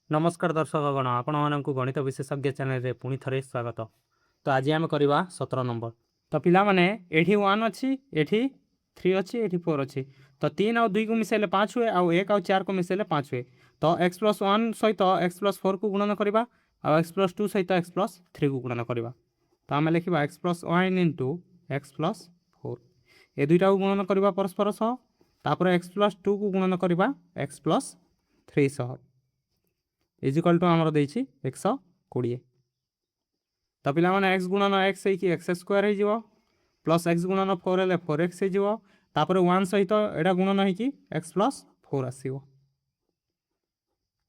नमस्कार दर्शकगण आपको गणित विशेषज्ञ चैनल पुणी थे स्वागत। तो आज आम करवा 17 नंबर। तो पिला माने एठी 1 अच्छी एठी 3 अच्छी एठी 4 अच्छी। तो 3 और 2 को मिसेले 5 हुए और 1 और 4 को मिसेले 5 हुए। तो x+1 सहित x+4 को गुणन करवा और x+2 सहित x+3 को गुणन करवा। तो आम लिखा x+1 इंटू x+4 ए दुईटा को गुणन करवा परस्पर सह तापर x+2 को गुणन करवा x+3 सह इजिकल टू आमर देछि 120। तो पिला माने x गुणन x है कि एक्स स्क्वायर हो प्लस x गुणन 4 हेले 4x हो तापर 1 सहित एटा गुणन है कि x+4 आसीबो।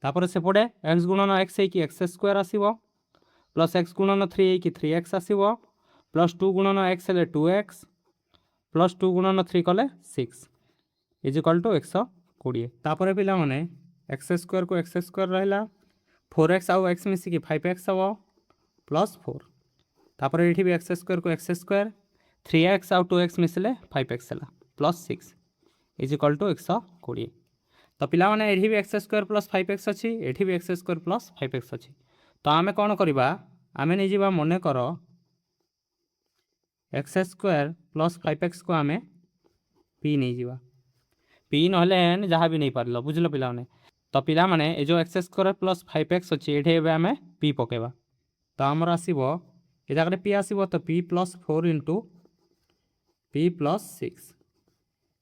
तापर सेपटे x गुणन x है कि एक्स स्क्वायर आसीबो प्लस x गुणन 3 है कि 3x आसीबो प्लस 2 गुणन x हेले 2x प्लस 2 गुणन 3 कले 6 इजिकल टू 120। तापर पिला माने एक्स स्क्वायर को एक्स स्क्वायर रहा 4x आउ x मिसिकी 5x हम प्लस 4 तापर ये भी एक्स स्क्वायर को एक्स स्क्वायर 3x आउ 2x मिसले 5x है प्लस 6 इजिकल टू 120। तो पिला माने ये भी एक्स स्क्वायर प्लस 5x अच्छी ये भी एक्स स्क्वायर प्लस 5x अच्छी। तो आम कौन करवा आम नहीं मन कर एक्स स्क्वायर प्लस 5x को आम पी नहीं जावा पी ना एन जहाँ भी नहीं पार बुझल पिला माने। तो पिला माने ए जो एक्स स्क्वायर प्लस 5x अच्छी ये आम पी पकेबा। तो आमर आसो ये जगह पी आसो तो p plus 4 into p plus 6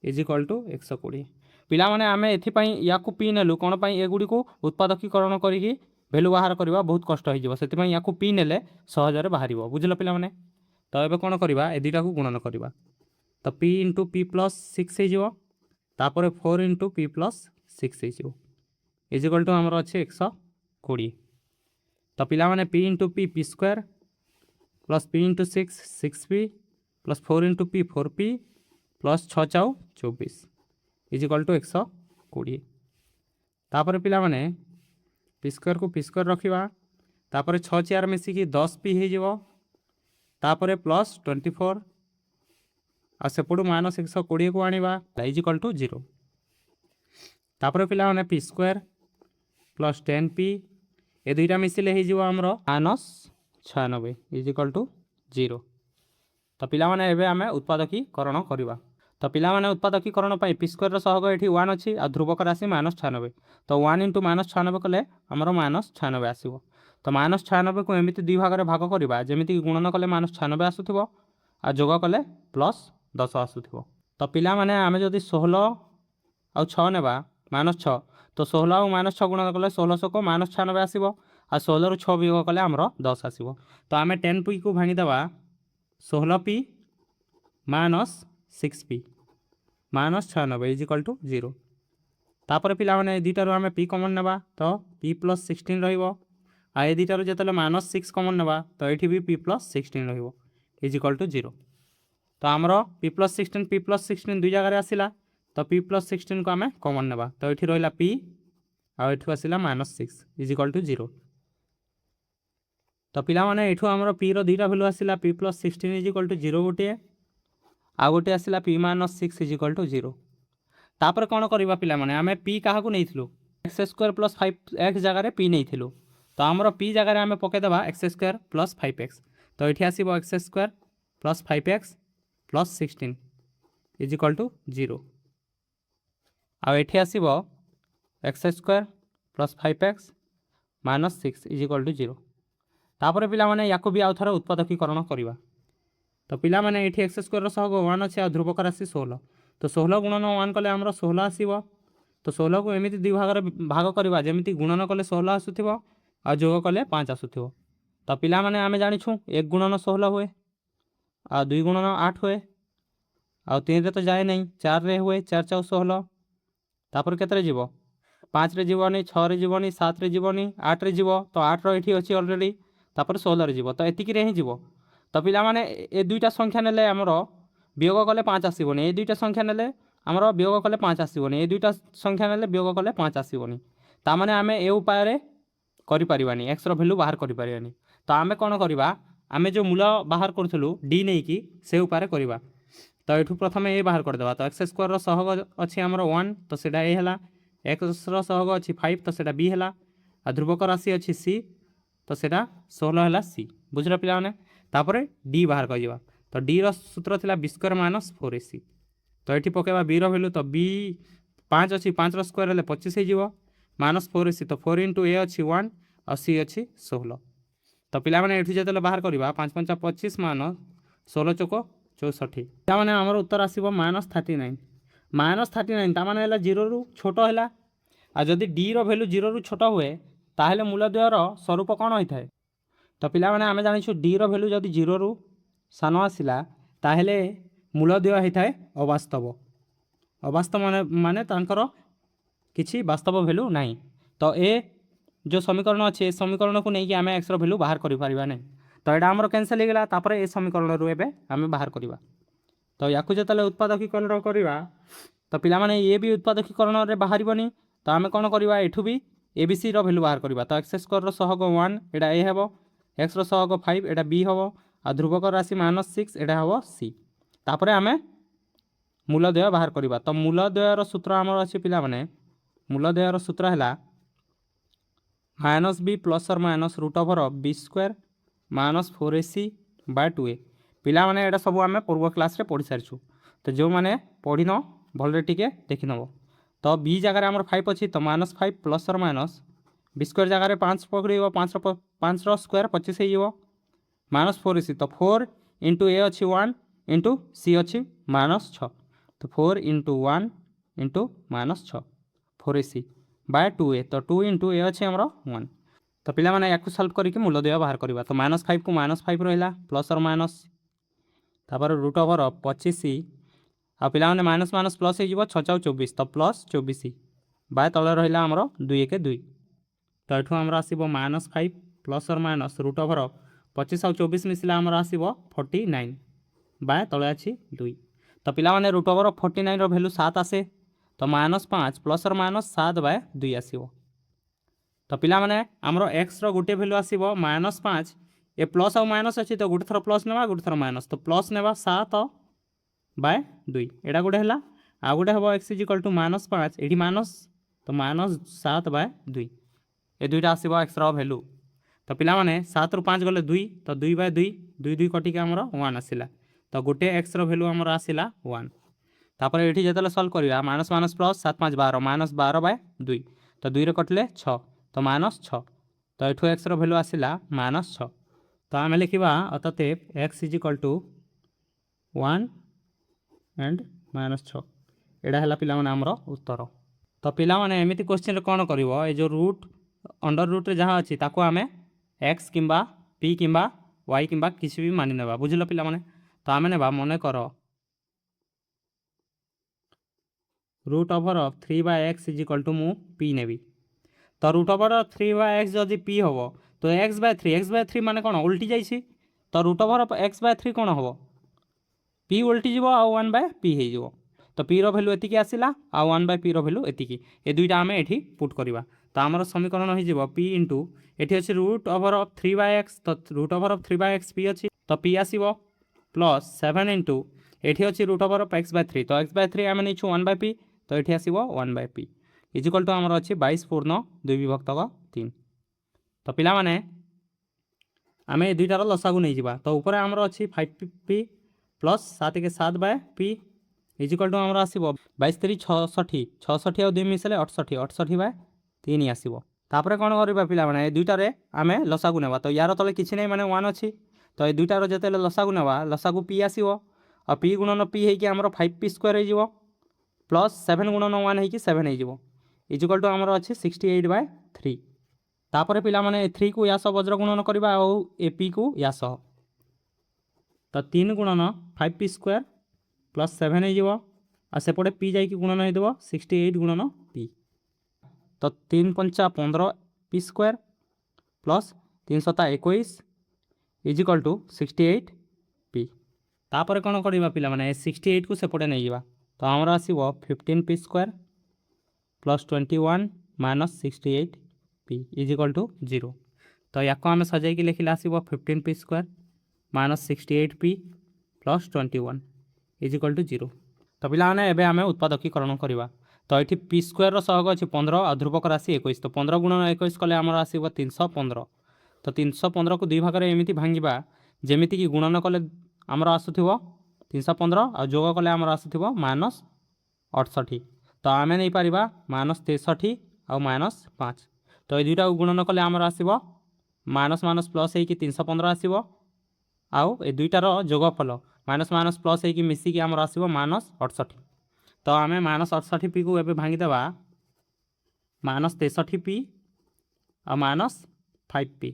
equal to 120। पिला माने आम एपाई या पी नेलु कौन एगुड़ी को उत्पादकीकरण करी भैल्यू बाहर करवा बहुत कष्ट हो या पी नेले सहजरे बाहर बुझल पिला माने। तो ये कौन करवा ए दुईटा को गुणन करवा तो पी इंटू पी प्लस 6 होपर 4 into p plus 6 equal to आमर अच्छे 120। तो पिला माने p into p p square plus p into 6 p plus 4 into p 4p plus 6 चाउ 24 इजिकल टू 120। तापर पिला माने पी स्क्वायर को पी स्क्वायर रखा तापर 6 4 मिसिकी 10p हो तापर प्लस 24 आ सेपटू माइनस 120 को आनिबा इजिकल टू 0। तापर पिला माने पी स्क्वायर प्लस 10p ए दुईटा मिसिले हो आमर -96 इजिकल टू 0। तो पिला माने एबे आमे उत्पादकीकरण करवा। तो पिला माने उत्पादकीकरण पई पी स्क्वायर सहग एठी 1 अच्छी आ ध्रुवक राशि -96। तो 1 इंटू -96 कले आमर -96 आसीबो। तो -96 को एमिति दुई भाग में भाग करवा जमीती गुणन कले -96 आसुथिबो आ जोग कले +10 आसुथिबो। तो पिला माने आमे जदि 16 आउ 6 नेबा -6 तो 16 आउ -6 गुणन कले 1600 को -96 आसीबो आ 16 रु 6 वियोग कले आमर 10 आसीबो। तो आमे 10p को भांगीदेवा 16p -6p -96 इजिकल टू 0। तापर पिला माने दुईटार आम पी कमन नेबा तो p प्लस 16 रहिबो आ ए दुईटार जो -6 कमन नेबा तो ये भी p प्लस 16 रहिबो इजिकल टू 0। तो आमर p प्लस 16 दुई जगह आसला तो p प्लस 16 को आम कमन नेबा तो ये रहा p आठू आसला -6 इजिकल टू 0। तो पिला माने एठू आमर p रो दुईटा भैल्यू आसला p प्लस 16 इजिकल टू 0 गोटे आ गोटे आसला p -6 इजिकल टू 0। तापर कौन करवा पिला माने आमे p क्या नहीं एक्स स्क्वायर प्लस 5x जगह p नहीं तो आमर p जगह आम पकईदेवा एक्स स्क्वायर प्लस 5x तो ये आसो x square plus 5x plus 16 equal to 0 आठी आसो x square plus 5x -6 equal to 0। तापर पिला माने याको भी आउ थोड़ा उत्पादकीकरण करवा। तो पिला माने ये एक्स स्क्वायर सहग 1 अच्छे आ ध्रुवक राशि 16 तो 16 गुणन 1 कले आमर 16 आसो। तो 16 को एमती दुई भाग में भाग करवा जमी गुणन कले 16 आसुथिबो आ जोग कले 5 आसुथिबो। तो पिला माने आमे जानिछु 1 गुणन 16 हुए आ 2 गुणन 8 हुए आ 3 रे तो जाए नहीं 4 रे हुए 4 4 16 तापर केतरे जीवो 5 रे जीवनी 6 रे जीवनी 7 रे जीवनी 8 रे जीवो तो 8 रो एठी अछि ऑलरेडी तापर 16 रे जीवो तो एतिकी रे ही जीवो। तो पिला माने ए दुईटा संख्या नेले आमर वियोग कले 5 आसबनी ए दुईटा संख्या नेले आमर वियोग कले 5 आसबनी ए दुईटा संख्या नेले वियोग कले 5 आसबनी तामाने आमे ए उपाय करि परिबानी एक्स रो वैल्यू बाहर करि परिबानी। तो आमे कोन करबा आमे जो मूल बाहर करथलु डी नै कि से उपाय करबा। तो एठू प्रथम ए बाहर कर देबा तो एक्स स्क्वायर रो सहग अछि हमर 1 तो सेटा ए हला एक्स रो सहग अछि 5 तो सेटा बी हला आ ध्रुवक राशि अच्छी सी तो सेटा 16 है सी बुझल पिलाने तापर डी बाहर कर तो डी सूत्र थिला बी स्क्वायर माइनस 4ac तो ये पकेबा बी रैल्यू तो बी 5 अच्छी 5 स्क्वायर हेल्ले 25 हो माइनस 4ac तो 4 इंटू ए अच्छी 1 और सी अच्छी 16 तो पिला माने एठी जेतले बाहर करबा 5 5 25 माइनस 16 चौक 64 ता माने हमर उत्तर आसीबो -39 -39 ता माने हला 0 रु छोट हला आ जदि डी रो वैल्यू 0 रु छोट हुए ताहले मूलद्वयर स्वरूप कौन होता है तो पिला माने आमे जानिछु डी रो वैल्यू जदि 0 रु सान आसिला ताहले मूलद्वय होता है अवास्तव अवास्तव माने तांकर किछि वास्तव वैल्यू नहीं तो ए जो समीकरण अच्छे समीकरण को लेकिन आम एक्स वैल्यू बाहर कर पारिबा नहीं तो यहाँ आमर कैंसल हो गला तापर ए समीकरण रू एबे आम बाहर करवा तो या जो उत्पादकीकरण करवा तो पिला माने ये भी उत्पादकीकरण रे बाहर तो आम कौन करवा एठू भी ए बी सी वैल्यू बाहर करवा तो एक्स स्क्वायर सहग 1 एटा ए हे एक्स सहग 5 एटा बी हम आ ध्रुवक राशि -6 एटा हम सी तापर आम मूलद्वय बाहर करवा तो मूलद्वयर सूत्र आमर अच्छे पिला माने मूलद्वयर सूत्र है माइनस बी प्लस और minus root over b square minus 4ac by 2a पिला माने एटा सब आम पूर्व क्लास रे पढ़ी सारिछु तो जो माने पढ़ी न भलरे टिके देखि नबो तो बी जगह आमर 5 अच्छी तो -5 प्लस और माइनस बी स्क्वायर जगह 5 पकड़ 5 स्क्वायर 25 हो -4ac तो 4 इंटू ए अच्छी 1 इंटू सी अच्छी -6 तो 4 into 1 into -6 4ac by 2a तो 2 इंटू ए अच्छे आमर 1 तो पिला माने या सल्व करके मूलद्वय बाहर करवा तो -5 को -5 रहा प्लस और माइनस तापर रूट ओवर 25 आ पिला माने माइनस माइनस प्लस हो 6 24 तो प्लस 24 बाय तले रहा आमर 2 1 2 तो ये आमर आसो -5 प्लस और माइनस रूट ओवर 25 और 24 मिसला आमर आसो 49 बाय तले अच्छी 2 तो पिला माने रूट ओवर 49 वैल्यू 7 आसे तो -5 प्लस और माइनस 7 बाय 2 आसो तो पिला माने आमर एक्स गोटे वैल्यू आसो -5 ए प्लस और माइनस अच्छी तो गोटे थर प्लस नेबा गोटे थर माइनस तो प्लस नेबा 7 बाय 2 एटा गोटे है आ गोटे हम एक्स इक्वल टू -5 ये माइनस तो -7 बाय 2 ए दुईटा आसो एक्स वैल्यू तो पिला माने 7 रु 5 गले 2 तो 2 बाय 2 2 2 कटिक आमर 1 आसला तो गोटे एक्स वैल्यू आमर आसला 1 तापर ये जो सल्व करवा माइनस माइनस प्लस 7 5 12 -12 बाय 2 तो 2 कटिले 6 तो -6 तो ये एक्स वैल्यू आसला -6 तो आम लिखा अतएव x is equal to 1 and -6 एटा है पिला माने आमर उत्तर तो पिला माने एमिति क्वेश्चन कौन कर जो रूट अंडर रूट रे जहाँ अच्छी ताको आम एक्स किंबा पी किंबा वाई किंबा किसी भी मानि नेबा बुझल पिला माने तो आम नेबा मन कर root over 3/x is equal to मु पी नेबी तो रूट ओवर 3/x जदि पी हम तो x/3 माने कौन उल्टी जाइए तो रूट ओवर x/3 कौन हम पी उल्टी जीव आ 1/p हो तो पी वैल्यू एतिकी आसला आ 1/p वैल्यू एतिकी ए दुईटा आम ये पुट करवा तो आमर समीकरण हो पी इंटू ये अच्छे रूट ओवर 3/x तो रूट ओवर 3/x पी अच्छी तो पी आसो प्लस 7 इंटू ये अच्छी रूट ओवर x/3 तो x/3 आम नहीं 1/p तो ये आसो 1/p इजिकल टू आमर अच्छी 22 पूर्ण 2 विभक्त 3 तो पिला माने आम ये दुईटार लसागु नहीं जावा तो ऊपर आमर अच्छी 5p प्लस 7 के 7 बाय p इजिकल टू आमर आसो 22 3 66 66 और 2 मिसले 68 68 बाय 3 आसो तापर कौन करवा पिला माने दुईटारे आम लसागु नेबा तो यार तले किसी नहीं माने 1 अच्छी तो ये दुईटार जो लसागु नेबा लसागु p आसो और p गुणन p होगी आमर 5p स्क्वायर हो प्लस 7 गुणन 1 होगी 7 हो इजिकल टू आमर अच्छे 68/3 तापर पिला माने 3 को या वज्र गुणन करवा ए पी को या तो 3 गुणन 5p स्क्वायर प्लस 7 हो सेपटे पी जा गुणन हो 68 गुणन p तो 3 5 15 p square plus 3 7 21 equal to 68p तापर कौन करवा पिला माने 68 को सेपटे नहीं जावा तो आमर आसो 15p square plus 21 minus 68p equal to 0 तो या आम सजाई लिखिले आसो 15p square minus 68p plus 21 equal to 0 तो पिला माने एबे आमे उत्पादकीकरण करवा तो ये पी स्क्वायर सहग अच्छी 15 आ ध्रुवक राशि 21 तो 15 गुणन 21 कले आमर आसो 315 तो 315 को 2 भाग में एमती भांगा जमीती कि गुणन कले आमर आसुव 315 आ जोग कले आमर आसुव -68 तो आम नहीं पार -63 आ -5 तो ये दुईटा गुणन कले आमर आसो माइनस माइनस प्लस हो 315 आसो आउ ए दुईटार जोगफल माइनस माइनस प्लस हो मिसिकी आमर आसो -68 तो आम -68 पी को एवं भांगीदेवा -63 पी आ -5 पी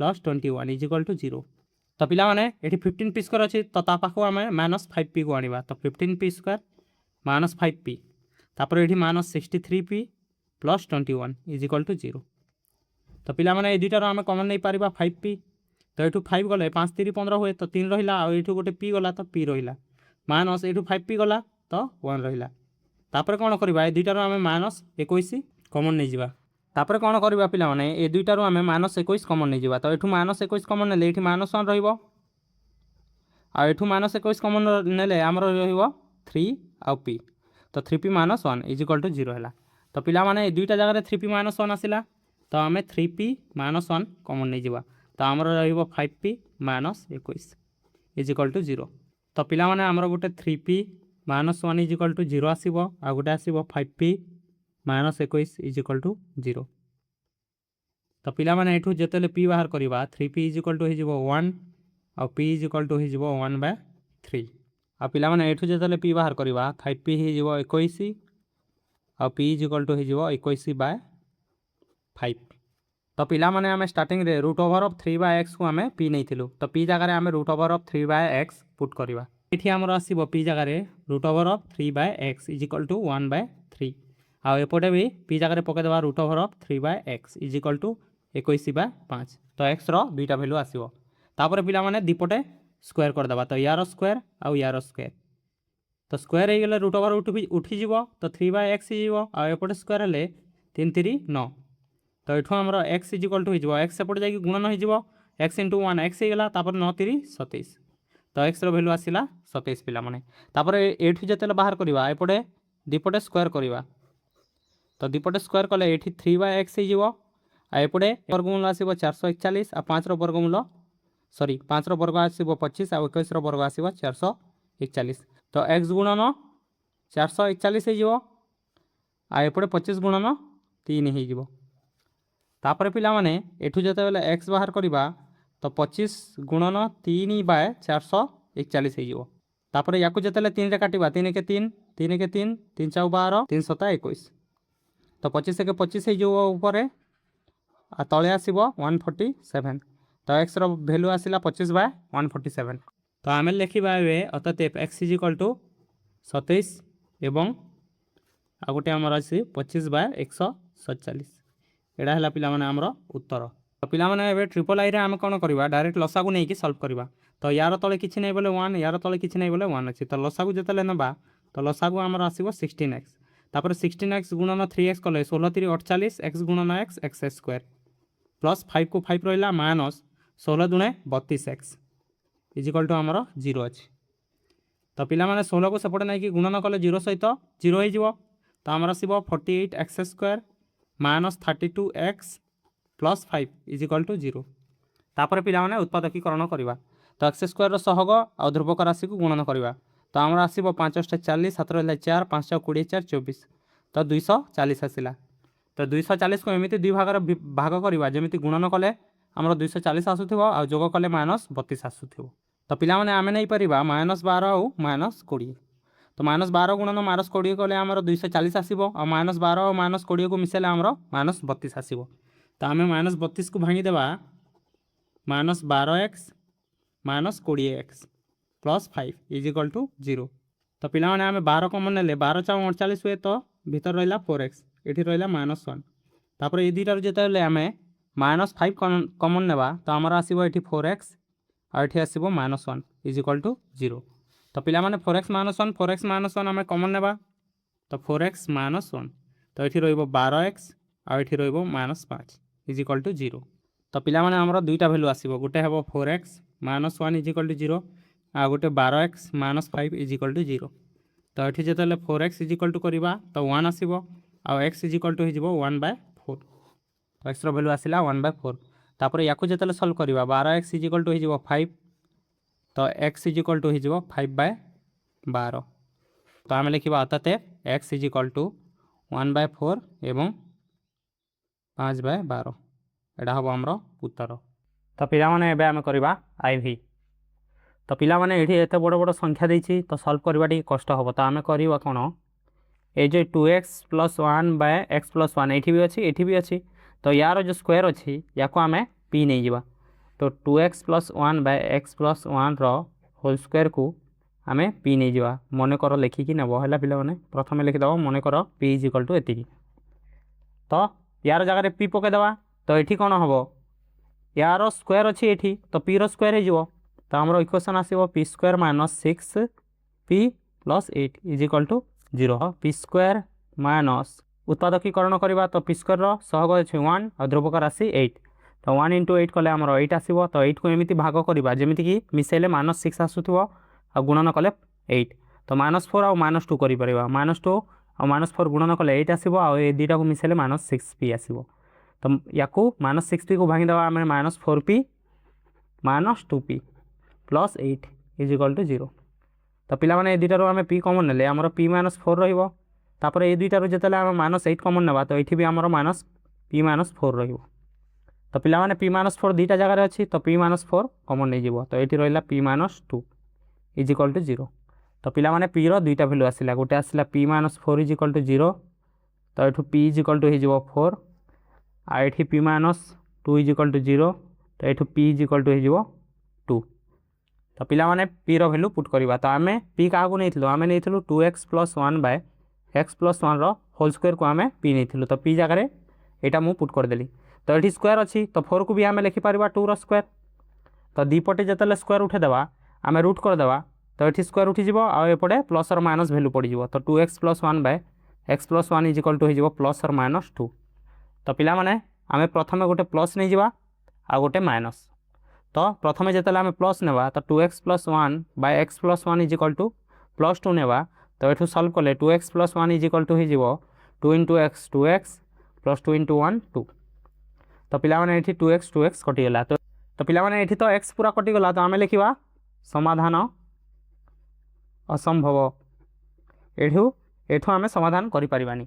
प्लस 21 इजिकल टू 0 तो पिला माने ये 15 पी स्क्वायर अच्छी तो पाखु आम -5 पी को आने तो 15 पी स्क्वायर -5 पी तापर ये -63 पी प्लस 21 इजिकल टू 0 तो पिला माने दुईटार आम कमन नहीं पार 5 पी तो ये 5 गले 5 3 15 हुए तो 3 रहा आउ गोटे पी गला तो पी रहा माइनस ये 5 पी गला तो 1 रहा तापर कौन करवा ये दुईटार आम -21 कमन नहीं जावा तापर कौन करवा पिला माने ये दुईटार आम -21 कमन नहीं जावा तो ये -21 कमन ने ये -1 रही आठू -21 कमन ने आमर रि आउ पी तो 3p -1 इजिकल टू 0 है तो पिला माने दुईटा जगह 3p -1 आसला तो आम 3p -1 कमन नहीं जावा तो आमर रही 5p -21 इजिकल टू 0 तो पिला माने आमर गोटे 3p -1 इजिकल टू 0 आसो आ गोटे आसो 5p -21 इजिकल टू 0 तो पिला माने एठू जेतेले p बाहर करवा 3p इजिकल टू हो 1 आ p इजिकल टू हो 1/3 आ पिला माने एठू जेतेले p बाहर करवा 5p हो 21 आ p इजिकल टू हो 21/5 तो पिला माने आमे स्टार्टिंग रे √3/x को आमे p नहीं थिलु तो p जगह आमे √3/x पुट करवा एठी हमर आसीबो p जगह रे √3/x इजिकल टू 1/3 आ एपटे भी p जगह पके देबा √3/x इजिकल टू 21/5 तो x रो दुईटा वैल्यू आसीबो तापर पिला माने दीपटे स्क्वायर कर देबा तो यार स्क्वायर आ यार स्क्वायर तो स्क्वायर हो गले √√ उठी जीवो तो 3/x हो आ एपटे स्क्वायर हेले 3 3 9 तो ये आमर x इजिकल टू हो एक्स एपटे जाकि गुणन हो x इंटू 1 x होगा तापर 9 3 27 तो x रो वैल्यू आसला 27 पिला माने तापर एठू जेतेले बाहर करवा एपटे दीपटे स्क्वायर करवा तो दीपटे स्क्वायर कले ये 3/x हो एपटे वर्गमूल आसो 441 आ 5 वर्गमूल सॉरी 5 वर्ग आसो 25 आ 21 वर्ग आसो 441 तो x गुणन 441 हो एपटे 25 गुणन 3 हो तापर पिला माने एठू जेते बेले x बाहर करवा तो 25 गुणन 3/441 हो तापर या जेते 3 रे काटिबा 3 के 3 3 के 3 3 4 12 3 7 21 तो 25 के 25 हो ऊपर आ तले आसीबो 147 तो x रो वैल्यू आसिला 25/147 तो आमे लिखिबा एबे अतः x इजिकल टू 27 एवं आ गोटे आमर आसी 25/147 एडा है पिला माने आमर उत्तर तो पिला माने एबे ट्रिपल आई रे आमे कोन करबा डायरेक्ट लसा को नेकी सॉल्व करबा तो यार तले किछि नै बोले 1 यार तले किछि नै बोले 1 अछि तो लसा को जतले नबा तो लसा को आमर आसीबो 16x तापर 16x गुणन 3x कले 16 3 48 x गुणन x x स्क्वायर प्लस 5 को 5 रहिला माइनस 16 दुणे 32x इजिकल टू आमर 0 अछि तो पिला माने 16 को सेपटे नै कि गुणन कले 0 सहित 0 हो जिवो तो आमर आसीबो 48x square minus 32x plus 5 equal to 0 तापर पिला माने उत्पादकीकरण करवा तो एक्स स्क्वायर सहग आ ध्रुवक राशि को गुणन करवा तो आमर आसीबो 5 8 40 7 रहिला 4 5 20 4 24 तो 240 आसिला तो 240 को एमिति दुई भाग करवा जेमिति गुणन कले आमर 240 आसुथिबो आ जोग कले -32 आसुथिबो तो पिला माने आमे नै परिबा -12 आ -20 तो -12 गुणन -20 कले आमर 240 आसीबो आ -12 और -20 को मिसेले आमर -32 आसीबो तो आमे -32 को भांगी देबा -12x -20x plus 5 equal to 0 तो पिला माने आमे 12 कमन नेले 12 4 48 हुए तो भीतर रहिला 4x एठी रहिला -1 तापर ए दुईटार जेतेले आमे -5 कमन नेबा तो आमर आसीबो एठी 4x आ एठी आसीबो -1 इजिकल टू 0 तो पिला माने 4x -1 आमे कमन नेबा तो 4x -1 तो एठी रहिबो 12x आ एठी रहिबो -5 इजिकल टू 0 तो पिला माने हमरो दुईटा वैल्यू आसीबो गोटे हेबो 4x -1 इजिकल टू 0 आ गोटे 12x -5 इजिकल टू 0 तो ये जो 4x इजिकल टू करवा तो 1 आसो आउ x इजिकल टू हो 1/4 तो x भैल्यू आसला 1/4 तापर या जो सल्व करवा 12x इजिकल टू हो 5 तो x इजिकल टू हो 5/12 तो आम लिखा अर्थात x इजिकल टू 1/4 एवं 5/12 यहाँ हम आमर उत्तर। तो पिला माने एबे आमे करवा IV तो पिला माने एठी एते बड़ बड़ संख्या देछि तो सॉल्व करबा टी कष्ट हबो तो आमे करबा कोन ए जे 2x + 1/x + 1 एठी भी अछि तो यार जो स्क्वायर अछि याको आमे p नै जिबा तो 2x + 1/x + 1 रो होल स्क्वायर को आमे p नै जिबा मने कर लिखि कि नेबो हला पिला माने प्रथमे लिखि दबो मने कर p = एतिकी तो यार जगह रे p पके दबा तो एठी कोन हबो यार स्क्वायर अच्छी एठी तो पी रो स्क्वायर हो तो आमर इक्वेशन आसो P square minus 6p + 8 equal to 0 P square minus उत्पादकीकरण करवा तो पी स्क्वायर सहग अच्छे 1 और ध्रुवक राशि 8 तो 1 × 8 कले आमर 8 आसो तो 8 को एमती भाग करवा जमीक मिसेले -6 आसुव आ गुणन कले 8 तो -4 आउ -2 कर -2 और -4 गुणन कले 8 आसो आ दुटा को मिसेले -6p आसो तो या -6p को भांगी दवा आम -4p -2p + 8 इजिकल टू 0 तो पिला माने दुटार आम p कमन नेले आमर p -4 रहिबो तापर ए दुटार जेतले आम -8 कमन नेबा तो एठी भी आमर -p -4 रहिबो तो पिला माने p -4 दुटा जगह रे अछि तो p -4 कमन नै जिवो तो एठी रहिला p -2 इजिकल टू 0 तो पिला माने p रो दुटा वैल्यू आसिला गोटे आसिला p -4 इजिकल टू 0 तो एठू p इजिकल टू हो जिवो 4 आ एठी p -2 इजिकल टू 0 तो एठू p इजिकल टू हो 2 तो पिला माने p रो वैल्यू पुट करवा तो आमे p काहाकू नैथिलु आमे नैथिलु 2x + 1/x + 1 रो होल स्क्वायर को आमे p नैथिलु तो p जगह रे एटा मु पुट कर देली तो एठी स्क्वायर अछि तो 4 को भी आमे लिखि परबा 2 रो स्क्वायर तो दीपटे जतले स्क्वायर उठे देबा आमे रूट कर देबा तो एठी स्क्वायर उठी जिवो आ एपटे प्लस और माइनस वैल्यू पड़ी जिवो तो 2x + 1/x + 1 इजिकल टू हो जिवो प्लस और -2 तो पिला माने आमे प्रथमे गोटे प्लस नै जिबा आ गोटे माइनस तो प्रथमे जेतले आमे प्लस नेबा तो 2x + 1/x + 1 इजिकल टू +2 नेबा तो एठू सॉल्व कले 2x + 1 इजिकल टू हो जिवो 2 × x 2x + 2 × 1 2 तो पिला माने एठी 2x कटि गला तो पिला माने एठी तो x पूरा कटि गला तो आमे लिखिबा समाधान असंभव एठू आमे समाधान करि परिबानी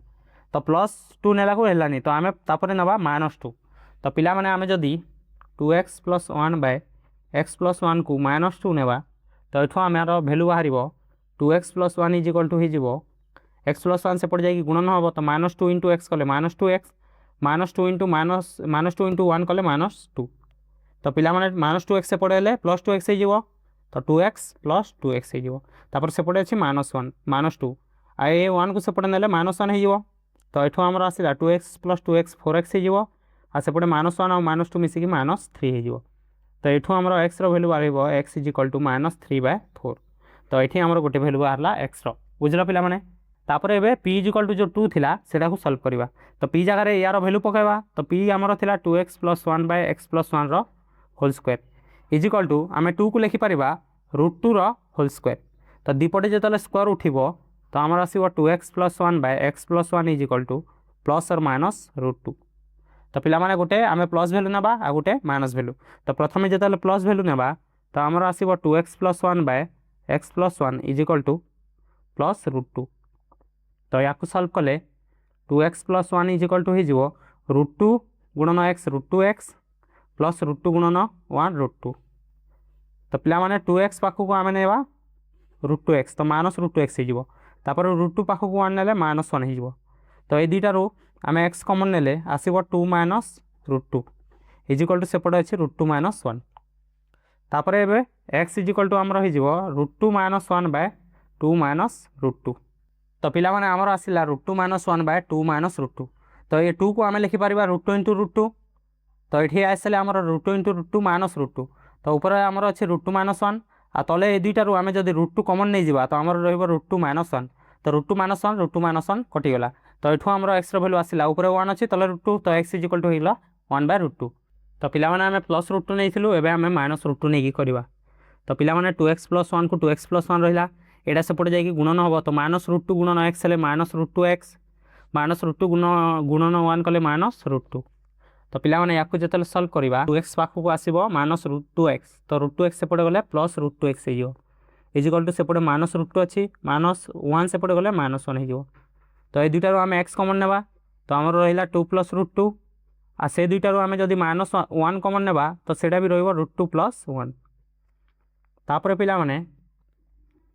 तो +2 नेला को हेलानी तो आमे तापरे नबा -2 तो पिला माने आमे जदी 2x + 1/x + 1 को -2 नेबा तो एठू आमे आरो वैल्यू बाहरिबो 2x + 1 इजिकल टू हो जिवो x + 1 से पड़ जाई गुणन हबो तो -2 × x कले -2x -2 × 1 कले -2 तो पिला माने -2x से पड़ेले +2x हो जिवो तो 2x + 2x हो जिवो तापर से पड़े अछि -1 -2 आ ए 1 को से पड़े नेले -1 हो जिवो तो एठू हमर आसिला 2x + 2x 4x हो जिवो आ से पड़े -1 और -2 मिसी कि -3 हो जिवो तो एठू हमर x रो वैल्यू बारिबो x इजिकल टू -3/4 तो एठी हमर गोटे वैल्यू बाहरला x रो बुझलो पिला माने तापर एबे p इजिकल टू जो 2 थिला सेटा को सॉल्व करबा तो p जगह रे यार वैल्यू पकेबा तो p हमर थिला 2x + 1/x + 1 रो होल स्क्वायर इजिकल टू आमे 2 को लिखि परिबा √2 रो होल स्क्वायर तो दीपटे जेतले स्क्वायर उठिबो तो हमर आसीबो 2x + 1/x + 1 equal to plus और माइनस √2 तो पिला माने गोटे आमे प्लस वैल्यू नेबा आ गोटे माइनस वैल्यू तो प्रथमे जेतले प्लस वैल्यू नेबा तो हमर आसीबो 2x + 1/x + 1 equal to plus √2 तो याकू सॉल्व कले 2x + 1 इजिकल टू हो जिवो √2 गुणन x √2x प्लस √2 गुणन 1 √2 तो पिला माने 2x पाखु को आमे नेबा √2x तो -√2x हो जिवो तापर √2 पाखु को 1 नेले -1 हो जिवो तो ए दुटा रो आमे x कॉमन नेले आसीबो 2 - √2 इजिकल टू सेपटे अछि √2 - 1 तापर एबे x इजिकल टू हमर हो जिवो √2 - 1/2 - √2 तो पिला माने हमर आसिला √2 - 1/2 - √2 तो ये 2 को आमे लिखि परिबा √2 × √2 तो एठी आइसले हमर √2 × √2 - √2 तो ऊपर हमर अछि √2 - 1 आ तले ए दुटा रो आमे जदी √2 कॉमन नै जिबा तो हमर रहइबो √2 - 1 तो √2 - 1 √2 - 1 कटि गला तो एठू हमर x रो वैल्यू आसिला ऊपर 1 अछि तले √2 तो x इजिकल टू हिला 1/√2 तो पिला माने आमे +√2 नैथिलु एबे आमे -√2 नै कि करबा तो पिला माने 2x + 1 को 2x + 1 रहिला এটা সেপটে যাই গুণন হব তো -√2 গুণন x হলে -√2x -√2 গুণন 1 কলে -√2 তো ପିଲାମାନେ ୟାକୁ ଯେତେବେଳେ ସଲ୍ଭ କରିବା 2x ପାଖକୁ ଆସିବ -√2x ତ √2x ସେପଟେ ଗଲେ +√2x ହେଇଯିବ ଇଜିକାଲ୍ ଟୁ ସେପଟେ -√2 ଅଛି -1 ସେପଟେ ଗଲେ -1 ହେଇଯିବ ତ এই দুইটাରୁ ଆମେ x କମନ୍ ନେବା ତ ଆମର ରହିଲା 2 + √2 ଆଉ ସେ ଦୁଇଟାରୁ ଆମେ ଯଦି -1 କମନ୍ ନେବା ତ ସେଇଟା ବି ରହିବ √2 + 1 ତାପରେ ପିଲାମାନେ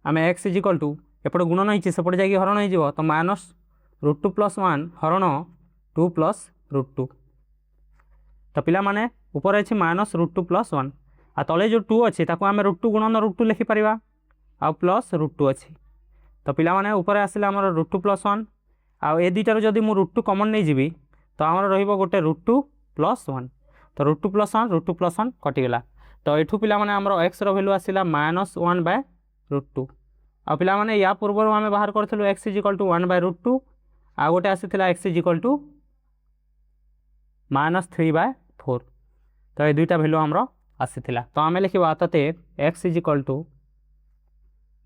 ଆମେ x ଇଜିକାଲ୍ ଟୁ ଏପଟେ ଗୁଣନ ହେଇଛି ସେପଟେ ଯାଇକି ହରଣ ହେଇଯିବ ତ -√2 + 1 ହରଣ 2 + √2 ତ ପିଲାମାନେ ଉପରେ ଅଛି -√2 + 1 ଆଉ ତଳେ ଯେଉଁ 2 ଅଛି ତାକୁ ଆମେ √2 ଗୁଣନ √2 ଲେଖିପାରିବା ଆଉ +√2 ଅଛି ତ ପିଲାମାନେ ଉପରେ ଆସିଲା ଆମର √2 + 1 ଆଉ ଏ ଦୁଇଟାରୁ ଯଦି ମୁଁ √2 କମନ୍ ନେଇଯିବି ତ ଆମର ରହିବ ଗୋଟେ √2 + 1 ତ √2 + 1 √2 + 1 କଟିଗଲା ତ ଏଠୁ ପିଲାମାନେ ଆମର xର ଭ୍ୟାଲୁ ଆସିଲା -1/√2 ଆଉ ପିଲାମାନେ ୟା ପୂର୍ବରୁ ଆମେ ବାହାର କରିଥିଲୁ x = 1/√2 ଆଉ ଗୋଟେ ଆସିଥିଲା x = -3/4 ତ ଏ ଦୁଇଟା ଭ୍ୟାଲୁ ଆମର ଆସିଥିଲା ତ ଆମେ ଲେଖିବା ତତେ x =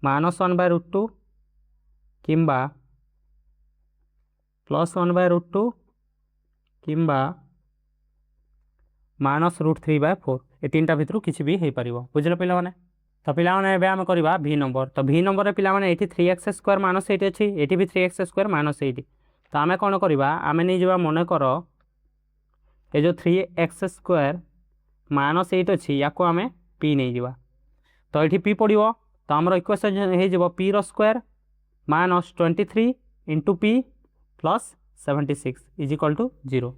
-1/√2 କିମ୍ବା +1/√2 କିମ୍ବା -√3/4 ଏ ତିନିଟା ଭିତରୁ କିଛି ବି ହେଇପାରିବ ବୁଝିଲ ପିଲାମାନେ ତ ପିଲାମାନେ ଏବେ ଆମେ କରିବା ଭି ନମ୍ବର ତ ଭି ନମ୍ବରରେ ପିଲାମାନେ ଏଠି 3x² -8 ଅଛି ଏଠି ବି 3x² -8 ତ ଆମେ କ'ଣ କରିବା ଆମେ ନେଇଯିବା ମନେକର ଏ ଯେଉଁ 3x² -8 ଅଛି ୟାକୁ ଆମେ ପି ନେଇଯିବା ତ ଏଠି ପି ପଡ଼ିବ ତ ଆମର ଇକ୍ୱେସନ୍ ହେଇଯିବ p² -23 × p + 76 = 0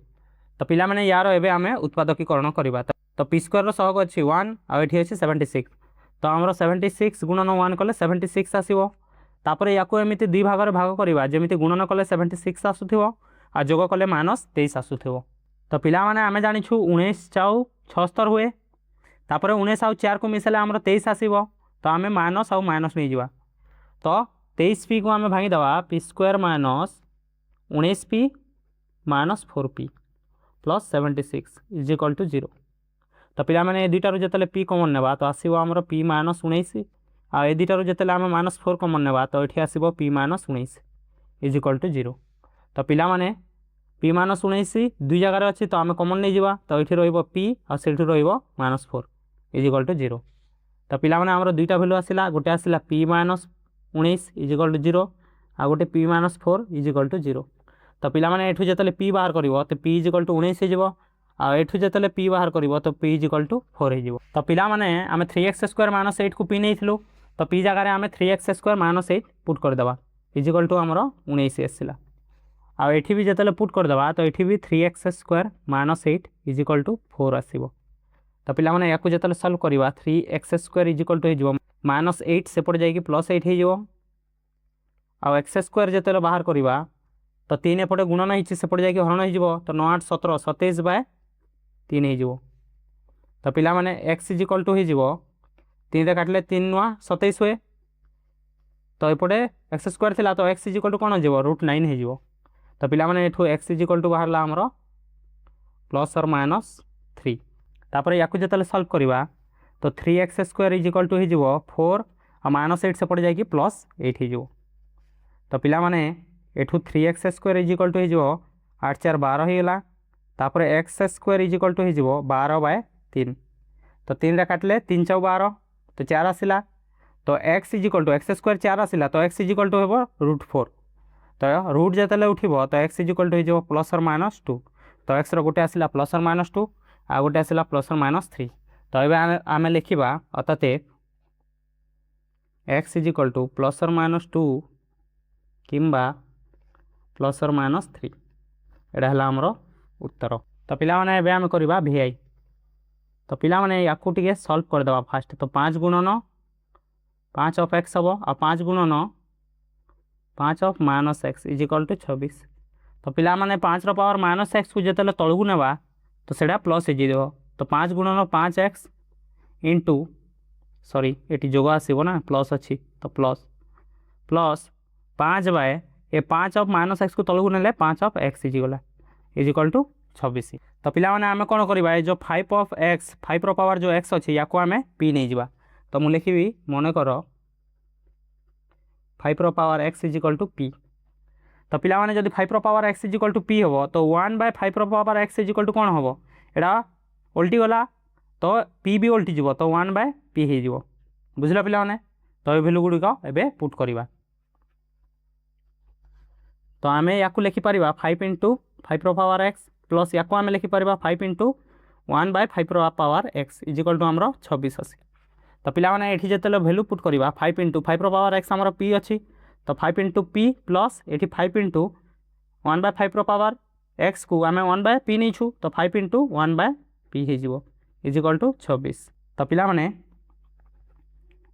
ତ ପିଲାମାନେ ୟାର ଏବେ ଆମେ ଉତ୍ପାଦକୀକରଣ କରିବା ତ p² ସହଗ ଅଛି 1 ଆଉ ଏଠି ଅଛି 76 ତ ଆମର 76 ଗୁଣନ 1 କଲେ 76 ଆସିବ ତାପରେ ୟାକୁ ଏମିତି ଦୁଇ ଭାଗରେ ଭାଗ କରିବା ଯେମିତି ଗୁଣନ କଲେ 76 ଆସୁଥିବ ଆଉ ଯୋଗ କଲେ -23 ଆସୁଥିବ ତ ପିଲାମାନେ ଆମେ ଜାଣିଛୁ 19 × 76 ହୁଏ ତାପରେ 19 ଆଉ 4କୁ ମିଶାଇଲେ ଆମର 23 ଆସିବ ତ ଆମେ ମାଇନସ୍ ଆଉ ମାଇନସ୍ ନେଇଯିବା ତ 23p କୁ ଆମେ ଭାଙ୍ଗିଦେବା p² -19p -4p + 76 = 0 ତ ପିଲାମାନେ ଏ ଦୁଇଟାରୁ ଯେତେବେଳେ p କମନ୍ ନେବା ତ ଆସିବ ଆମର p -19 ଆଉ ଏ ଦୁଇଟାରୁ ଯେତେବେଳେ ଆମେ -4 କମନ୍ ନେବା ତ ଏଠି ଆସିବ p -19 = 0 ତ ପିଲାମାନେ p -19 ଦୁଇ ଜାଗାରେ ଅଛି ତ ଆମେ କମନ୍ ନେଇଯିବା ତ ଏଠି ରହିବ p ଆଉ ସେଠି ରହିବ -4 = 0 ତ ପିଲାମାନେ ଆମର ଦୁଇଟା ଭ୍ୟାଲୁ ଆସିଲା ଗୋଟେ ଆସିଲା p -19 = 0 ଆଉ ଗୋଟେ p -4 = 0 ତ ପିଲାମାନେ ଏଠୁ ଯେତେବେଳେ p ବାହାର କରିବ ତ p = 19 ହେଇଯିବ ଆଉ ଏଠୁ ଯେତେବେଳେ p ବାହାର କରିବ ତ p = 4 ହେଇଯିବ ତ ପିଲାମାନେ ଆମେ 3x² -8 କୁ p ନେଇଥିଲୁ ତ p ଜାଗାରେ ଆମେ 3x² -8 ପୁଟ୍ କରିଦେବା = ଆମର 19 ଆସିଲା ଆଉ ଏଠି ବି ଯେତେବେଳେ ପୁଟ୍ କରିଦେବା ତ ଏଠି ବି 3x² -8 = 4 ଆସିବ ତ ପିଲାମାନେ ୟାକୁ ଯେତେବେଳେ ସଲ୍ଭ କରିବା 3x² ହେଇଯିବ -8 ସେପଟେ ଯାଇକି +8 ହେଇଯିବ ଆଉ x² ଯେତେବେଳେ ବାହାର କରିବା ତ 3 ଏପଟେ ଗୁଣନ ହେଇଛି ସେପଟେ ଯାଇକି ହରଣ ହେଇଯିବ ତ 9 8 17 27/3 ହେଇଯିବ ତ ପିଲାମାନେ x = ହେଇଯିବ 3ରେ କାଟିଲେ 3 9 27 ହୁଏ ତ ଏପଟେ x² ଥିଲା ତ x = କ'ଣ ହେଇଯିବ √9 ହେଇଯିବ ତ ପିଲାମାନେ ଏଠୁ x = ବାହାରିଲା ଆମର +or-3 ତାପରେ ୟାକୁ ଯେତେବେଳେ ସଲ୍ଭ କରିବା ତ 3x² ହେଇଯିବ 4 ଆଉ -8 ସେପଟେ ଯାଇକି +8 ହେଇଯିବ ତ ପିଲାମାନେ ଏଠୁ 3x² ହେଇଯିବ 8 4 12 ହେଇଗଲା ତାପରେ x² ହେଇଯିବ 12/3 ତ 3ରେ କାଟିଲେ 3 4 12 ତ 4 ଆସିଲା ତ x² 4 ଆସିଲା ତ x ହେବ √4 ତ ରୁଟ୍ ଯେତେବେଳେ ଉଠିବ ତ x ହେଇଯିବ +or-2 ତ xର ଗୋଟେ ଆସିଲା +or-2 ଆଉ ଗୋଟେ ଆସିଲା +or-3 ତ ଏବେ ଆମେ ଲେଖିବା ଅର୍ଥାତ୍ x +or-2 କିମ୍ବା +or-3 ଏଇଟା ହେଲା ଆମର ଉତ୍ତର ତ ପିଲାମାନେ ଏବେ ଆମେ କରିବା VI ତ ପିଲାମାନେ ୟାକୁ ଟିକେ ସଲ୍ଭ କରିଦେବା ଫାଷ୍ଟ ତ 5 ଗୁଣନ 5 of x ହେବ ଆଉ 5 ଗୁଣନ 5 of -x = 26 ତ ପିଲାମାନେ 5ର ପାୱାର -xକୁ ଯେତେବେଳେ ତଳକୁ ନେବା ତ ସେଇଟା ପ୍ଲସ୍ ହେଇଯିବ ତ 5 ଗୁଣନ 5x ଇଣ୍ଟୁ ସରି ଏଠି ଯୋଗ ଆସିବ ନା ପ୍ଲସ୍ ଅଛି ତ ପ୍ଲସ୍ 5 of -xକୁ ତଳକୁ ନେଲେ 5 of x ହେଇଗଲା = 26 ତ ପିଲାମାନେ ଆମେ କ'ଣ କରିବା ଏ ଯେଉଁ 5 of x 5ର ପାୱାର ଯେଉଁ x ଅଛି ୟାକୁ ଆମେ p ନେଇଯିବା ତ ମୁଁ ଲେଖିବି ମନେକର 5 power x equal to p. तो पिलाने जब 5 power x equal to p हम तो 1/5 पावर x इजिकल टू कौन हम एटा ओल्टी गला तो p भी ओल्टी जीव तो 1/p हो बुझल पिलाने। तो ये भैल्यू गुड़िक एवं पुट करवा तो आम या लिखिपर 5 × 5 पावर x प्लस या आम लिखिपर 5 × 1/5 पावर x इजिकल टू आमर 26 आसी। तो पिलाने ये जो भैल्यू पुट करवा 5 × 5 पावर x आमर p अच्छी तो 5 × p प्लस ये 5 × 1/5 पावर x को आम 1/p नहीं छु तो 5 × 1/p हो इजिकल टू 26। तो पिलाने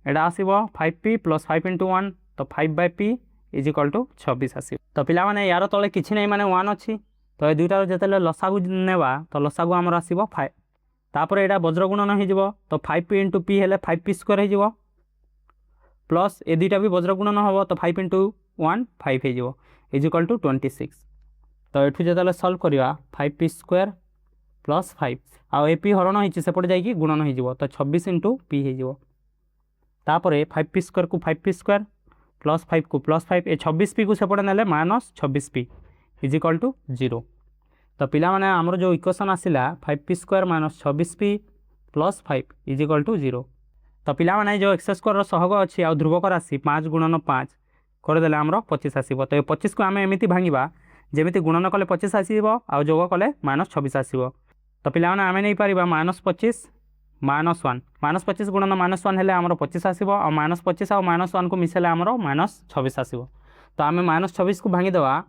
एटा आसब 5p प्लस 5 × 1 तो 5/p इजिकल टू 26 आस। तो पिलाने यार तले किसी नहीं माने 1 अच्छी तो ये दुईटार जो लसागु नेवा तो लसागु आमर आसब 5 तापर यहाँ वज्रगुणन हो तो 5p × p हेले 5p² हो प्लस ए दुईटा भी वज्रगुणन हम तो 5 × 1 5 हो इजिकल टू 26। तो ये जो सल्व करवा 5p² प्लस 5 आउ ए पी हरण होती सेपटे जाकि गुणन हो तो 26 × p हो तापर 5p² को 5p² प्लस 5 को प्लस 5 ए 26p को सेपटे नेले -26p इजिकल टू 0। तो पिला माने आमर जो इक्वेशन आसला 5p² - 26p plus 5 equal to 0। तो पिला माने जो x² सहग अच्छी आ ध्रुवक राशि 5 × 5 करदे आमर 25 आसब। तो ये 25 को आम एमती भांगा जमी गुणन कले 25 आसब आ जोग कले -26 आसब। तो पिला माने आम नहीं पार -25 -1 -25 गुणन -1 हेले आमर 25 आसब आ -25 आ -1 को मिसेले आमर -26 आसब। तो आम -26 को भांगीदेवा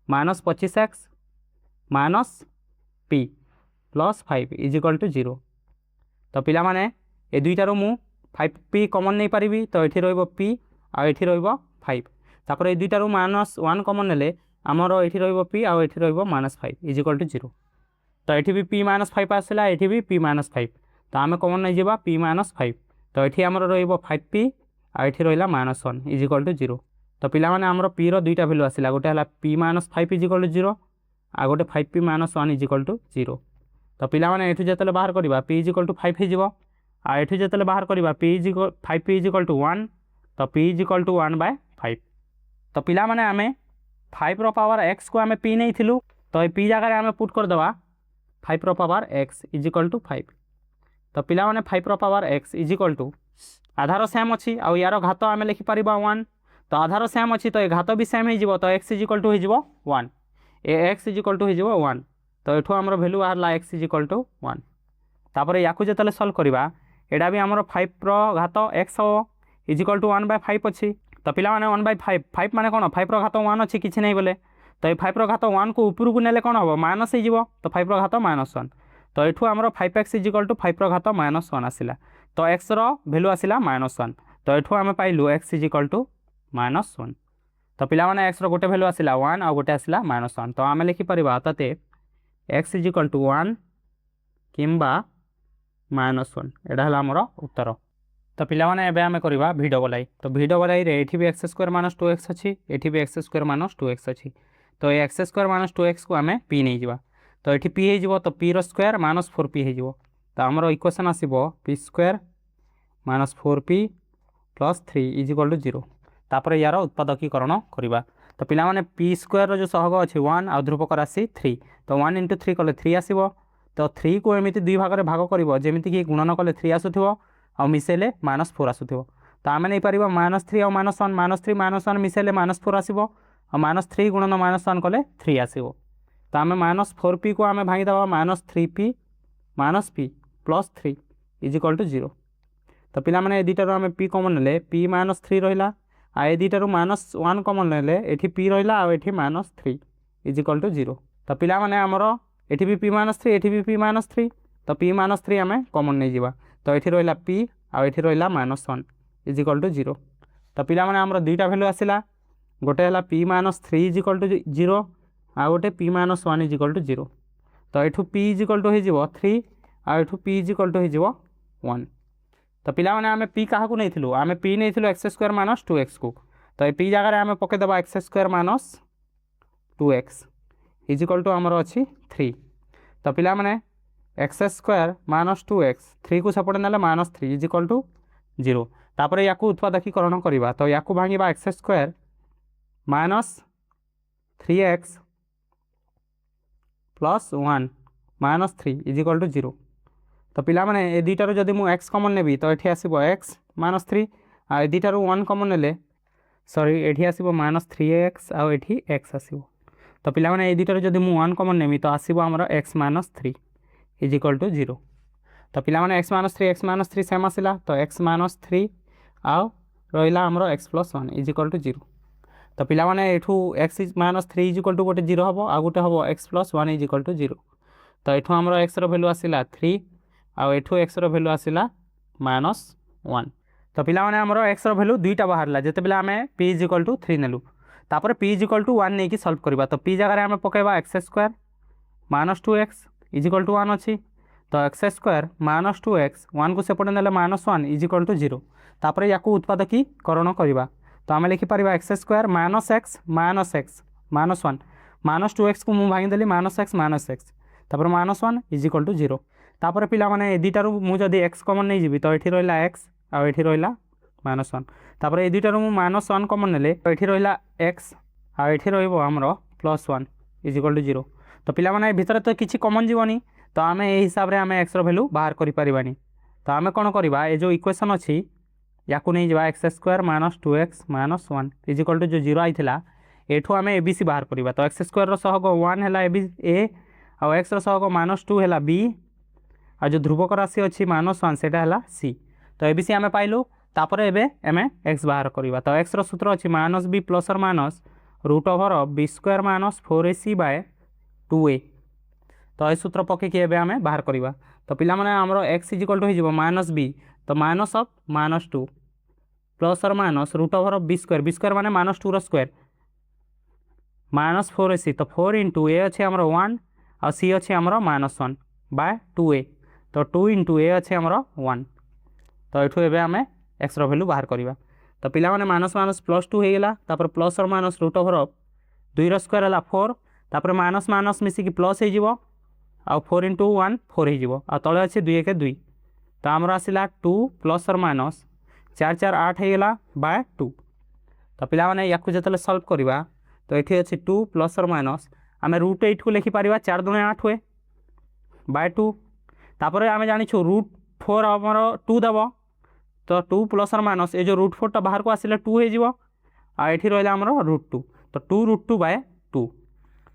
-25x -p plus 5 equal to 0। तो पिला माने ए दुईटारू मु 5p कमन नहीं पारि तो ये री आ ये री 5 ये दुईटारू -1 कमन ने आमर ये री आ ये री -5 इजिकल टू 0। तो ये भी p -5 आसला ये भी p -5 तो आम कमन नहीं जावा p -5 तो ये आमर री5p आ ये रहा -1 इजिकल टू 0। तो पिला माने आमर p रो दुईटा भैल्यू आसला गोटे है p -5 इजिकल टू 0 आ गोटे 5p -1 इजिकल टू 0। तो पिला माने ये जो बाहर करवा p इजिकल टू 5 हो आ ये जो बाहर करवा p 5p इजिकल टू 1 तो p इजिकल टू 1/5। तो पिला माने आमे 5 रो पावर x को आमे p नहीं थिलु तो ये p जगह आमे पुट कर दवा 5 रो पावर x इजिकल टू 5। तो पिला माने 5 रो पावर x इजिकल टू आधार सेम अच्छी आ यार घात आमे लिखि परिबा 1 तो आधार सेम अच्छी तो ये घात भी सेम हो तो x इजिकल टू हो 1 ए x इजिकल टू हो 1 तो ये आमर भैल्यू बाहर x इजिकल टू 1। तापर या जो सल्व करवा एटा भी आमर 5 रो घात x हो इजिकल टू 1/5 अच्छी। तो पिला माने 1/5 5 माने कौन 5 रो घात 1 अच्छी किसी नहीं बोले तो ये 5 रो घात 1 को ऊपर को नेले कौन हम माइनस हो तो 5 रो घात -1 तो ये आमर 5x इजिकल टू 5 रो घात -1 आसला तो x रो भैल्यू आसला -1 तो ये आम पाइलु x इजिकल टू -1। तो पिला माने x रो गोटे भैल्यू आसला 1 आ गोटे आसला -1 तो आम लिखिपर ताते x इजिकल टू 1 किंबा -1 एटा है आमर उत्तर। तो पिला माने एबे आमे करबा v डबल आई तो v डबल आई रे एठी भी x² - 2x अच्छी एठी भी x² - 2x अच्छी तो ये x² - 2x को आमे p नहीं जावा तो ये p हो तो p रो स्क्वायर -4p हो तो आमर इक्वेशन आसीबो p² - 4p plus 3 equal to 0। तापर यार उत्पादकीकरण करवा तो पिला माने p² जो सहग अच्छी 1 आ ध्रुवक राशि 3 तो 1 × 3 कले 3 आसब तो 3 को एमती दुई भाग में भाग कर जमीक कि गुणन कले 3 आसुव आ मिसेले -4 आसुव तो आम नहीं पार -3 आ -1 -3 -1 मिसेले -4 आसब आ -3 गुणन -1 कले 3 आसब तो आम -4p को आम भांगीदेवा -3p -p plus 3 equal to 0। तो पिला माने दुईटार आम p कमन ने p -3 रहा आ ये दुईटार -1 कमन ने ये p रहा आ ये -3 इजिकल टू 0। तो पिला माने आमर ये भी p -3 ये भी p -3 तो p -3 आम कमन नहीं जावा तो ये रहा p आ ये रहा -1 इजिकल टू 0। तो पिला माने आमर दुईटा भैल्यू आसला गोटे है p -3 इजिकल टू 0 आ गोटे p -1 इजिकल टू 0 तो ये p इजिकल टू हो 3 आ ये p इजिकल टू हो 1। तो पिला माने आमे p क्या नहीं थिलु आमे p नहीं थिलु x² - 2x को तो ये p जगह आमे पकेदेवा x² - 2x इजिकल टू आमर अच्छी 3। तो पिला माने x² - 2x 3 को सपोर्ट ना -3 इजिकल टू 0 तापर या उत्पादकीकरण करवा तो या भांगा x square minus 3x plus 1 minus 3 equal to 0। तो पिला माने ए दुईटार जदि मुझे एक्स कमन नेबी तो ये आसब एक्स माइनस 3 आ दुईटार 1 कमन ने सॉरी ये आसब माइनस 3x आउ ये एक्स आसब। तो पिला माने ए दुईटार जदि मुझे 1 कमन नेबी तो आसब आमर एक्स माइनस 3 इजिकल टू 0। तो पिला माने एक्स माइनस 3 सेम आसला तो एक्स माइनस 3 आउ रहा आमर एक्स प्लस 1 इजिकल टू 0। तो पिला माने एठू एक्स माइनस 3 इजिकल टू गोटे 0 हम आउ गोटे हम एक्स प्लस 1 इजिकल टू 0। तो एठू आमर एक्स भैल्यू आसला 3 आउ एठू एक्स भैल्यू आसला माइनस 1। तो पिला माने आमर एक्स भैल्यू दुईटा बाहरला जेते बेला आमे p इजिकल टू 3 नेलु तापर p इजिकल टू 1 नहीं सॉल्व करबा। तो p जगह आमे पकेबा x square minus 2x equal to 1 अच्छी। तो एक्स स्क्वायर माइनस 2x 1 को सेपटे नेले माइनस 1 इजिकल टू 0। तापर या उत्पादकीकरण करवा तो आम लिखिपर x square minus x minus 1 minus 2x को मुझे भांगीदेली माइनस एक्स तापर माइनस 1 इजिकल टू 0। तापर पिला माने दुईटार मुझे एक्स कमन नहीं जी तो ये रहा एक्स आउ ये रहा माइनस 1 तापर ये दुईटार मुझे माइनस 1 कमन ने तो ये रहा एक्स आउ ये रमर प्लस 1 इजिकल टू 0। तो पिला माने भितर तो किसी कमन जीवनी तो आम ये हिसाब से आम एक्स भैल्यू बाहर करें। तो आम कौन करवा ये जो इक्वेशन अच्छी या नहीं जावा x square minus 2x minus 1 equal to जो 0 आईला एठू आम ए बी सी बाहर करवा। तो एक्स स्क्वायर सहग 1 है ए आउ एक्स सहग माइनस 2 है बी आ जो ध्रुवक राशि अच्छी माइनस 1 से सी। तो ए बी सी आम पाइलु तापर एम एक्स बाहर करवा। तो एक्स सूत्र अच्छी माइनस बी प्लस और minus root over b square minus 4ac by 2a। तो ये सूत्र पकईकि आम बाहर करवा। तो पिला माने आमर एक्स इजिकल टू हो माइनस बी तो माइनस ऑफ माइनस 2 प्लस और minus root over b square माने माइनस 2 स्क्वायर माइनस 4ac। तो 4 इंटू ए अच्छे आमर 1 और सी अच्छे आमर माइनस 1 बाय 2a। तो 2 इंटू ए अच्छे आमर 1। तो ये आम एक्स भैल्यू बाहर करवा। तो पिला माने माइनस माइनस प्लस 2 होगा तापर प्लस और माइनस रूट ओवर 2 स्क्वायर है 4 तापर माइनस माइनस मिसिकी प्लस हो आउ 4 इंटू 1 4 हो तले अच्छे 2 1 2। तो आमर आसला 2 प्लस और माइनस 4 4 8 होगा बाय 2। तो पिला माने या जो सल्व करवा तो ये अच्छे 2 प्लस और माइनस आम रूट 8 को लिखिपर 4 दूने 8 हुए बाय 2। तापर आम जाचु रूट 4 आमर 2 देव तो 2 प्लस और माइनस ये जो रूट 4 टा बाहर को आसिले 2 हो आठी रहा आमर रूट 2 तो 2 रूट 2 बाय 2।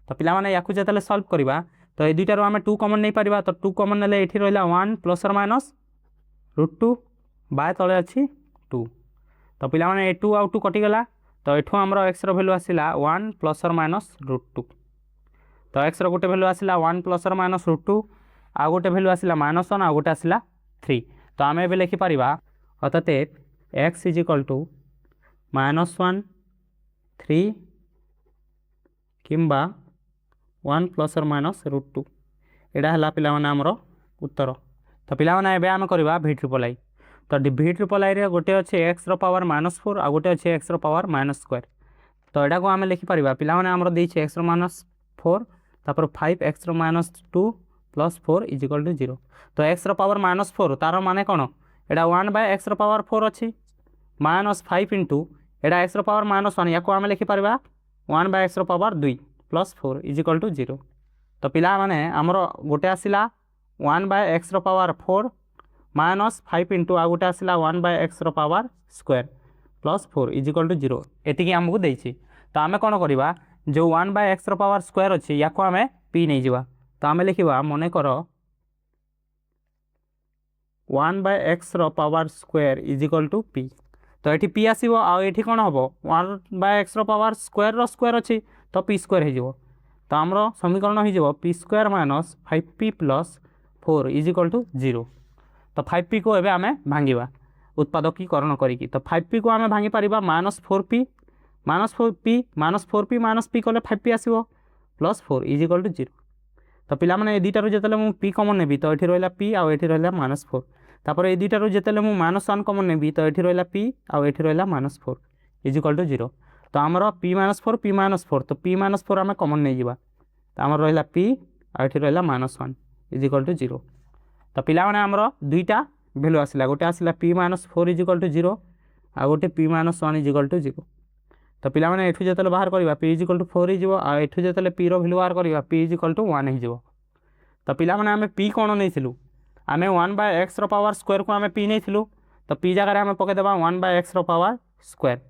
तो पिला माने या जो सल्व करवा तो ये दुईटार आम 2 कमन नहीं पारिबा तो 2 कमन ने ये रहा 1 प्लस और माइनस रूट 2 बाय तले अच्छी 2। तो पिला माने 2 आउ 2 कटिगला तो ये आमर एक्स भैल्यू आसला 1 प्लस और माइनस रूट 2। तो एक्स गोटे भैल्यू आसला 1 प्लस और माइनस रूट 2 आउ गोटे भैल्यू आसला माइनस 1 आउ गोटे आसला 3। तो आम ए लिखिपर अर्थात एक्स इजिकल टू माइनस 1 3 किंबा 1 प्लस और माइनस रूट 2 यहाँ है पिला माने आमर उत्तर। तो पिला माने एबे आम करवा v ट्रिपल आई। तो v ट्रिपल आई रे गोटे अच्छे एक्स पावर माइनस 4 आ गोटे अच्छे एक्स पावर माइनस स्क्वायर। तो यहाँ को आम लिखिपर पिला माने आमर देइछे एक्स माइनस 4 तापर 5 x minus 2 plus 4 equal to 0। तो एक्स पावर माइनस 4 तार माने कौन यहाँ 1 बाय एक्स पावर 4 अच्छी माइनस 5 इंटू यहाँ एक्स पावर माइनस 1 या आम लिखिपर 1 by x power 2 plus 4 equal to 0। तो पिला माने आमर गोटे आसला 1 by x power 4 minus 5 into आ गोटे आसला 1 by x power square plus 4 equal to 0 एतिकी आमको देइछि। तो आम कौन करवा जो 1 बाय एक्स पावर स्क्वायर अच्छी या आम पी नहीं जावा। तो आम लिखा मन कर 1 by x power square equal to p. तो ये पी आसो आठी कौन हम 1 बाय एक्स पावर स्क्वायर अच्छी तो पी स्क्वायर हो। तो आमर समीकरण हो p square minus 5p plus 4 equal to 0। तो 5p को एबे आमे भांगिबा उत्पादकीकरण करिकी। तो 5p को आमे भांगी Paribas minus 4p minus 4p कले 5p आसो प्लस 4 इजिकल टू 0। तो पिला माने दुईटार जो मुझे p कमन नेबी तो ये रहा p आउ ये रहा माइनस 4 तापर ये दुईटार जो मुझे माइनस 1 कमन नेबी तो ये रहा p आउ ये रहा माइनस 4 इजिकल टू 0। तो आमर p माइनस 4 तो p माइनस 4 आम कमन नहीं जावा तो आमर रहा p आउ ये रहा माइनस 1 इजिकल टू 0। तो पिला माने आमर दुईटा भैल्यू आसला गोटे आसला पी माइनस 4 इजिकल टू 0 आ गोटे पी माइनस 1 इजिकल टू 0 तो पिला माने एठू जतले बाहर करबा पी इजिकल टू 4 हिजो आ एठू जतले पी रो भैल्यू बाहर करबा पी इजिकल टू 1 हिजो तो पिला माने आमे पी कोन नैथिलु आमे 1/x रो पावर स्क्वायर को आमे पी नैथिलु तो पी जगह रे आमे पके देबा 1/x रो पावर स्क्वायर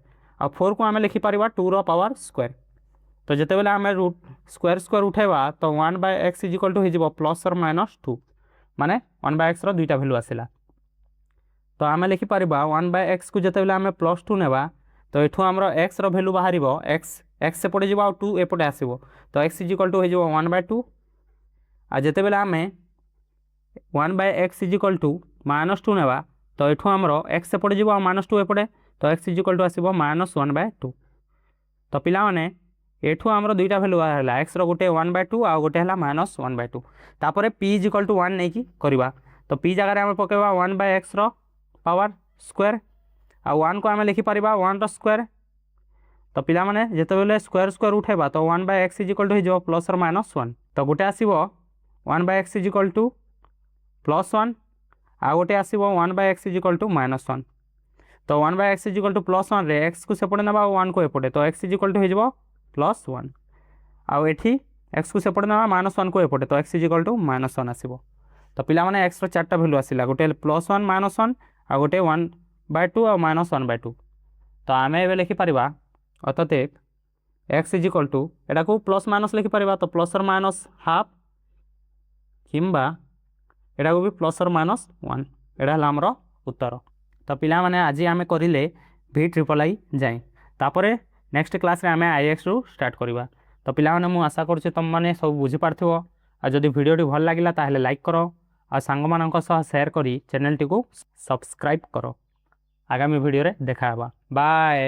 आ 4 को आमे लिखि परिबा 2 रो पावर स्क्वायर तो जते बेले आमे रूट स्क्वायर स्क्वायर उठेबा तो 1/x इजिकल टू हिजो प्लस और माइनस 2 माने 1/x रो दुईटा भैल्यू आसिला तो आमे लिखि परिबा 1/x को जते बेले आमे प्लस 2 नेबा तो एठू हमरो x रो भैल्यू बाहरिबो x से पड़े जीवो 2 एपटे आसीबो तो x इजिकल टू हो 1/2 आ जते बेले आमे 1/x इजिकल टू -2 नेबा तो एठू हमरो x से पड़े जीवो आ -2 एपटे तो x इजिकल टू आसीबो -1/2 तो पिला माने एठू हमरो दुईटा भैल्यू हला x रो गोटे 1/2 आ गोटे हला -1/2 तापरे p इजिकल टू 1 नै की करबा तो p जगह रे हम पकेबा 1/x रो पावर स्क्वायर आ 1 को आमे लिखि परिबा 1 रो स्क्वायर तो पिला माने जते बेले स्क्वायर स्क्वायर उठेबा तो 1/x इजिकल टू हिजो प्लस और -1 तो गोटे आसीबो 1/x इजिकल टू +1 आ गोटे आसीबो 1/x इजिकल टू -1 तो 1/x इजिकल टू +1 रे x को सेपटे नेबा 1 को एपटे तो x इजिकल टू हिजो +1 आ एठी x को सेपटे नेबा -1 को एपटे तो x इजिकल टू -1 आसीबो तो पिला माने x रो चारटा भैल्यू आसिला गोटे +1 -1 आ गोटे 1/2 आ -1/2 तो आमे एबे लिखि परिबा अतः x इजिकल टू एटा को प्लस माइनस लिखि परिबा तो प्लस और माइनस हाफ किंबा एटा को भी प्लस और माइनस 1 एटा हला हमरो उत्तर तो पिला माने आज आमे करिले v जाय तापरे नेक्स्ट क्लास रे आमे ix रु स्टार्ट करबा तो पिला माने मु आशा करछु तुम माने सब बुझी पारथिबो आ जदि वीडियो टी भल लागिला ताहेले लाइक करो आ सांग मानक सह शेयर करी चैनल टी को सब्सक्राइब करो आगामी वीडियो रे देखा हबा बाय।